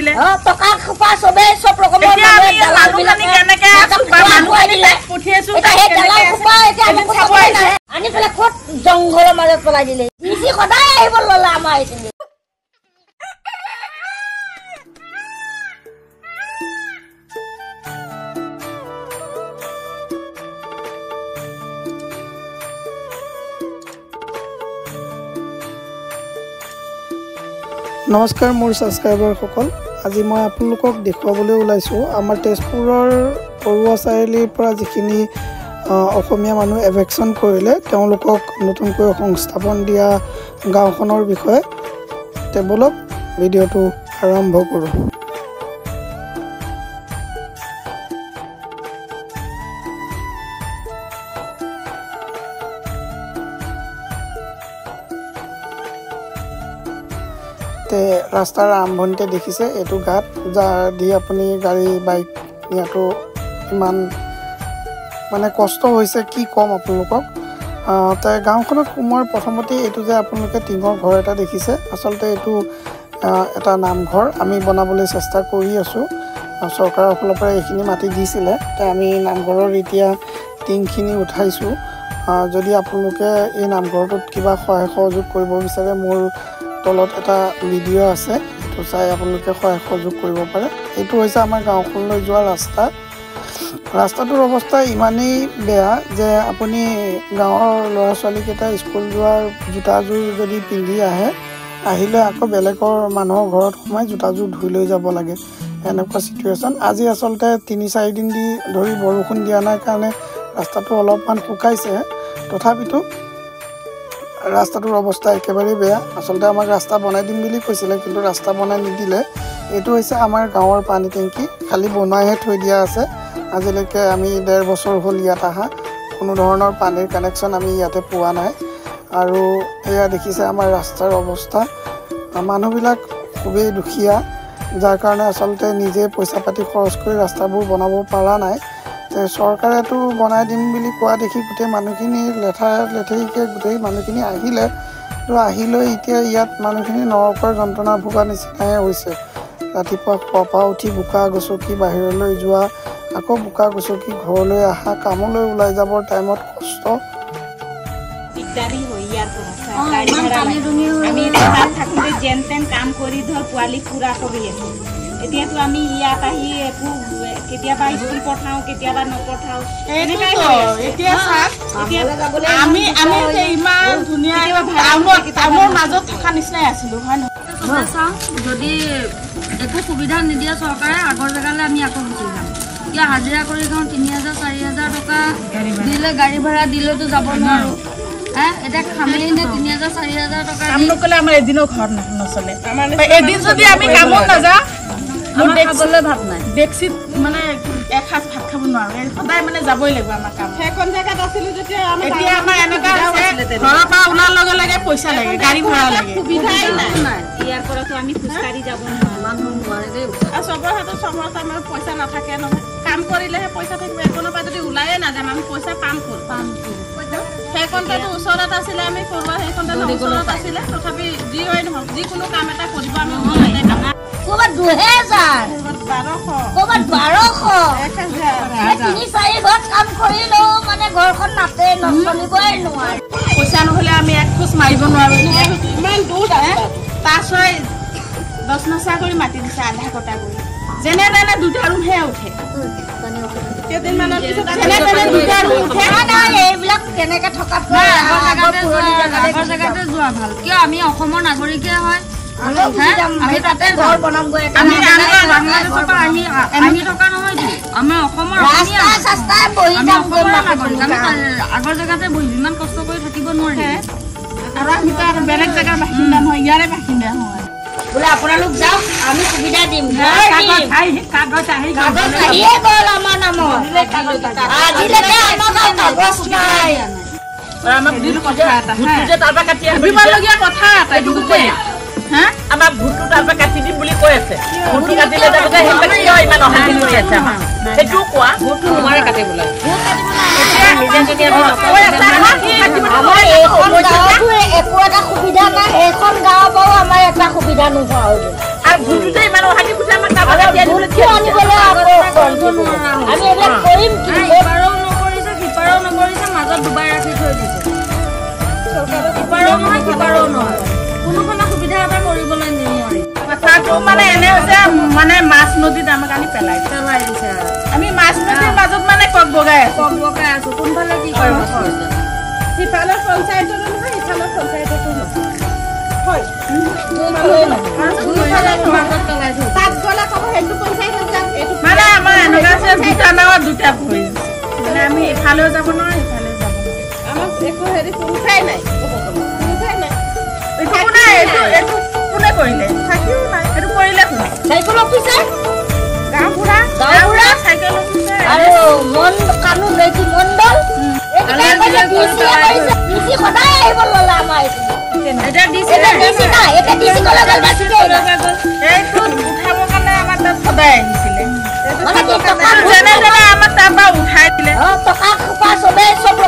দিলে টকা খোপা চবে চব ৰকমৰ দালাল বিলাকে কেনেকে মানুহ আনি পঠিয়াইছো আনি পেলাই ক'ত জংঘলৰ মাজত পেলাই দিলে ডিচি সদায় আহিব ল'লা আমাৰ এইখিনি নমস্কাৰ মোৰ ছাবস্ক্ৰাইবাৰসকল আজি মই আপোনালোকক দেখুৱাবলৈ ওলাইছোঁ আমাৰ তেজপুৰৰ পৰুৱা চাৰিআলিৰ পৰা যিখিনি অসমীয়া মানুহ এভেকশ্যন কৰিলে তেওঁলোকক নতুনকৈ সংস্থাপন দিয়া গাঁওখনৰ বিষয়ে বলক ভিডিঅ'টো আৰম্ভ কৰোঁ। ৰাস্তাৰ আৰম্ভণিতে দেখিছে এইটো গাঁত যাৰ দি আপুনি গাড়ী বাইক নিয়াটো ইমান মানে কষ্ট হৈছে কি ক'ম আপোনালোকক। গাঁওখনত সোমোৱাৰ প্ৰথমতে এইটো যে আপোনালোকে টিঙৰ ঘৰ এটা দেখিছে আচলতে এইটো এটা নামঘৰ আমি বনাবলৈ চেষ্টা কৰি আছোঁ। চৰকাৰৰ ফালৰ পৰা এইখিনি মাটি দিছিলে আমি নামঘৰৰ এতিয়া টিংখিনি উঠাইছোঁ। যদি আপোনালোকে এই নামঘৰটোত কিবা সহায় সহযোগ কৰিব বিচাৰে মোৰ তলত এটা ভিডিঅ' আছে সেইটো চাই আপোনালোকে সহায় সহযোগ কৰিব পাৰে। এইটো হৈছে আমাৰ গাঁওখনলৈ যোৱা ৰাস্তাটোৰ অৱস্থা ইমানেই বেয়া যে আপুনি গাঁৱৰ ল'ৰা ছোৱালীকেইটা স্কুল যোৱাৰ জোতাযোৰ যদি পিন্ধি আহিলে আকৌ বেলেগৰ মানুহৰ ঘৰত সোমাই জোতাযোৰ ধুই লৈ যাব লাগে এনেকুৱা চিটুৱেশ্যন। আজি আচলতে ৩-৪ দিন ধৰি বৰষুণ দিয়া নাই কাৰণে ৰাস্তাটো অলপমান শুকাইছে, তথাপিতো ৰাস্তাটোৰ অৱস্থা একেবাৰে বেয়া। আচলতে আমাক ৰাস্তা বনাই দিম বুলি কৈছিলে কিন্তু ৰাস্তা বনাই নিদিলে। এইটো হৈছে আমাৰ গাঁৱৰ পানী টেংকি, খালী বনাইহে থৈ দিয়া আছে। আজিলৈকে আমি ১.৫ বছৰ হ'ল ইয়াত অহা, কোনো ধৰণৰ পানীৰ কানেকশ্যন আমি ইয়াতে পোৱা নাই। আৰু এয়া দেখিছে আমাৰ ৰাস্তাৰ অৱস্থা। মানুহবিলাক খুবেই দুখীয়া, যাৰ কাৰণে আচলতে নিজে পইচা পাতি খৰচ কৰি ৰাস্তাবোৰ বনাব পৰা নাই। চৰকাৰেতো বনাই দিম বুলি কোৱা দেখি গোটেই মানুহখিনি লেঠেৰিকৈ গোটেই মানুহখিনি আহিলৈ এতিয়া ইয়াত মানুহখিনি নৰকৰ যন্ত্ৰণা ভোগা নিচিনাই হৈছে। ৰাতিপুৱা শুৱাৰ পৰা উঠি বোকা গছকি বাহিৰলৈ যোৱা, আকৌ বোকা গছকি ঘৰলৈ অহা, কামলৈ ওলাই যাবৰ টাইমত কষ্ট। দিগদাৰী হয় ইয়াৰ আমি থাকোঁতে যেন তেন কাম কৰি ধৰ পোৱালি ফুৰা কৰি আছোঁ। এতিয়াতো আমি ইয়াত আহি একো কেতিয়াবা স্কুল পঠাওঁ কেতিয়াবা নপঠাওঁ এনেকুৱাই আমি ইমান ধুনীয়া টাউনৰ মাজত থকা নিচিনাই আছিলোঁ হয় নহয়। চাওঁ যদি একো সুবিধা নিদিয়ে চৰকাৰে আগৰ জেগালৈ আমি আকৌ গুচি যাম। কিয় হাজিৰা কৰি খাওঁ ৩,০০০-৪,০০০ টকা দিলে গাড়ী ভাড়া দিলেতো যাব নোৱাৰোঁ। এতিয়া খামেই নে ৩,০০০-৪,০০০ টকা কাম নকৰিলে আমাৰ এদিনো ঘৰ নচলে। এদিন যদি আমি কামত নাযাওঁ খাবলৈ ভাত নাই, ডেক্সিত মানে এসাঁজ ভাত খাব নোৱাৰোঁ, সদায় মানে যাবই লাগিব আমাৰ কাম। সেইখন জেগাত আছিলোঁ যেতিয়া এতিয়া আমাৰ এনেকুৱা ঘৰৰ পৰা ওলোৱাৰ লগে লগে পইচা লাগে, গাড়ী ভাড়া লাগে, সুবিধাই নাই। ইয়াৰ পৰাতো আমি খোজকাঢ়ি যাব নোৱাৰোঁ। চবৰ হাতত আমাৰ পইচা নাথাকে নহয়, কাম কৰিলেহে পইচা থাকিব। এখনৰ পৰা যদি ওলায়ে নাযাম আমি পইচা পাম ক'ত? সেইখনতেতো ওচৰত আছিলে, আমি পৰুৱা সেইখনতে ওচৰত আছিলে, তথাপি যি হয় নহওক যিকোনো কাম এটা কৰিব আমি ক'ৰবাত ২,০০০, ক'ৰবাত ১,২০০, ৩-৪ ঘৰত কাম কৰিলেও মানে ঘৰখন নাতে নচলিবই নোৱাৰে। পইচা নহ'লে আমি এক খোজ মাৰিব নোৱাৰোঁ। ইমান দূৰ পাছই 10 নচা কৰি মাতি দিছে আধা কটা কৰি, যেনে তেনে 2টা ৰুমহে উঠে। কেইদিনমানৰ পিছত এইবিলাক কেনেকৈ থকা আগৰ জেগাতে যোৱা ভাল। কিয় আমি অসমৰ নাগৰিকে হয়, আমি তাতে ঘৰ বনামগৈ। আমি বাংলাদেশৰ পৰা আহি থকা নহয়তো, আমাৰ অসমৰ আগৰ জেগাতে বহি ইমান কষ্ট কৰি থাকিব নোৱাৰে। আৰু আমি তাৰ বেলেগ জেগাৰ বাসিন্দা নহয়, ইয়াৰে বাসিন্দা হয়। বোলে আপোনালোক যাওক আমি সুবিধা দিম। কাগজ আহিয়ে গ'ল আমাৰ নামত, আজিলৈকে আমাৰ কাগজ নাই। আমাক দিলো কথা এটা, তাৰপৰা কাটি আহিবলগীয়া কথা এটা আমাক ভোটটো তাৰপৰা কাটি দিম বুলি কৈ আছে। ভোটটো কাটিলে যাতে কিয় ইমান অশান্তি কৰি আছে আমাক সেইটো কোৱা। ভোটটো নোৱাৰে কাটিবলৈ, একো এটা সুবিধা নাই। এইখন গাঁৱৰ পৰাও আমাৰ এটা সুবিধা নোহোৱা হৈ গ'ল। আৰু ভোটটোতে ইমান অশান্তি কৰিছে আনিবলৈ আমি এইবিলাক কৰিম কি ইপাৰেও নকৰিছে সিপাৰেও নকৰিছে মাজত ডুবাই ৰাখি থৈ দিছে ইপাৰেও নহয় সিপাৰেও নহয় কোনোখনে সুবিধা এটা কৰিবলৈ নোৱাৰি কথাটো মানে এনে হৈছে মানে মাছ নদীত আমাক আনি পেলাই দিছে আৰু আমি মাছ নদীৰ মাজত মানে কক বগাই আছো কোনফালে কি কৰিব সিফালৰ পঞ্চায়ততো নহয় ইফালৰ পঞ্চায়ততো নহয় হয় তাত গ'লে ক'ব সেইটো পঞ্চায়তত যাম মানে আমাৰ এনেকুৱা আছে দুটা নাৱত দুটা ভৰি মানে আমি এফালেও যাব নোৱাৰোঁ ইফালেও যাব নোৱাৰোঁ আমাক একো হেৰি সুবিধাই নাই এইটো কোনে কৰিলে থাকিও নাই এইটো কৰিলে কোনে চাইকেল অফিচাৰ গাঁওবুঢ়া চাইকেল অফিচাৰ আৰু মন কানুন নীতি মণ্ডল সদায় আহিব ল'লে আমাৰ এইটো উঠাবৰ কাৰণে আমাৰ তাত সদায় আহিছিলে যেনে যেনে আমাৰ তাৰ পৰা উঠাই দিলে টকা খোপা চবেই চব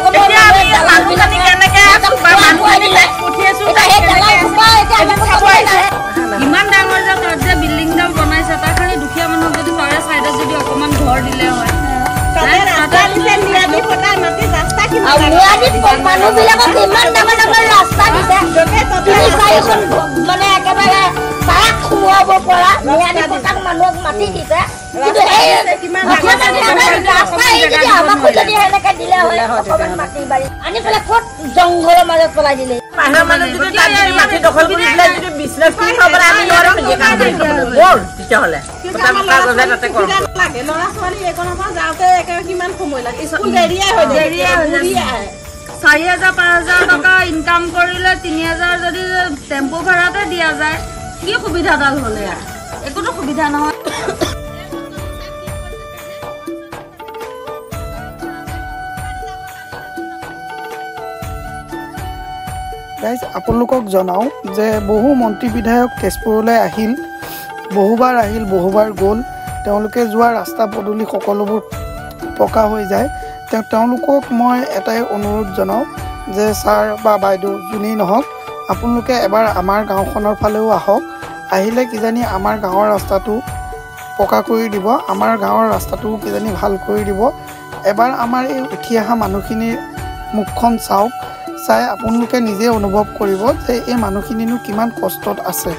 মানুহখিনি কেনেকে পঠিয়াইছো ইমান ডাঙৰ যে তাত যে বিল্ডিংডাল বনাইছে তাৰ খালি দুখীয়া মানুহক যদি তাৰে চাইডত যদি অকণমান ঘৰ দিলে হয় মানুহ বিলাকক ইমান ডাঙৰ ডাঙৰ ৰাস্তা দিছে তিনি চাৰিখন মানে একেবাৰে তাক সোমোৱাব পৰা ম্যাদী পতাক মানুহক মাতি দিছে কিন্তু আমাকো যদি সেনেকে দিলে হয় অকমান মাটি বাৰী আনি পেলাই ক'ত জংঘলৰ মাজত পেলাই দিলে মাটি দখল কৰি পেলাই যদি বিজনেছ কৰি খাবলৈ আমি নোৱাৰিম তেতিয়াহ'লে ল'ৰা ছোৱালী এইখনৰ পৰা যাওঁতে একেবাৰে কিমান সময় লাগে স্কুল দেৰিয়ে হৈ যায় 4,000 5,000 টকা ইনকাম কৰিলে 3,000 যদি টেম্পু ভাড়াতে দিয়া যায় কি সুবিধাডাল হ'লে একোতো সুবিধা নহয় গাইজ আপোনালোকক জনাওঁ যে বহু মন্ত্ৰী বিধায়ক তেজপুৰলৈ আহিল বহুবাৰ গ'ল তেওঁলোকে যোৱা ৰাস্তা পদূলি সকলোবোৰ পকা হৈ যায় তেওঁলোকক মই এটাই অনুৰোধ জনাওঁ যে ছাৰ বা বাইদেউ যোনেই নহওক আপোনালোকে এবাৰ আমাৰ গাঁওখনৰ ফালেও আহক আহিলে কিজানি আমাৰ গাঁৱৰ ৰাস্তাটো পকা কৰি দিব আমাৰ গাঁৱৰ ৰাস্তাটো কিজানি ভাল কৰি দিব এবাৰ আমাৰ এই উঠি অহা মানুহখিনিৰ মুখখন চাওক চাই আপোনালোকে নিজে অনুভৱ কৰিব যে এই মানুহখিনিনো কিমান কষ্টত আছে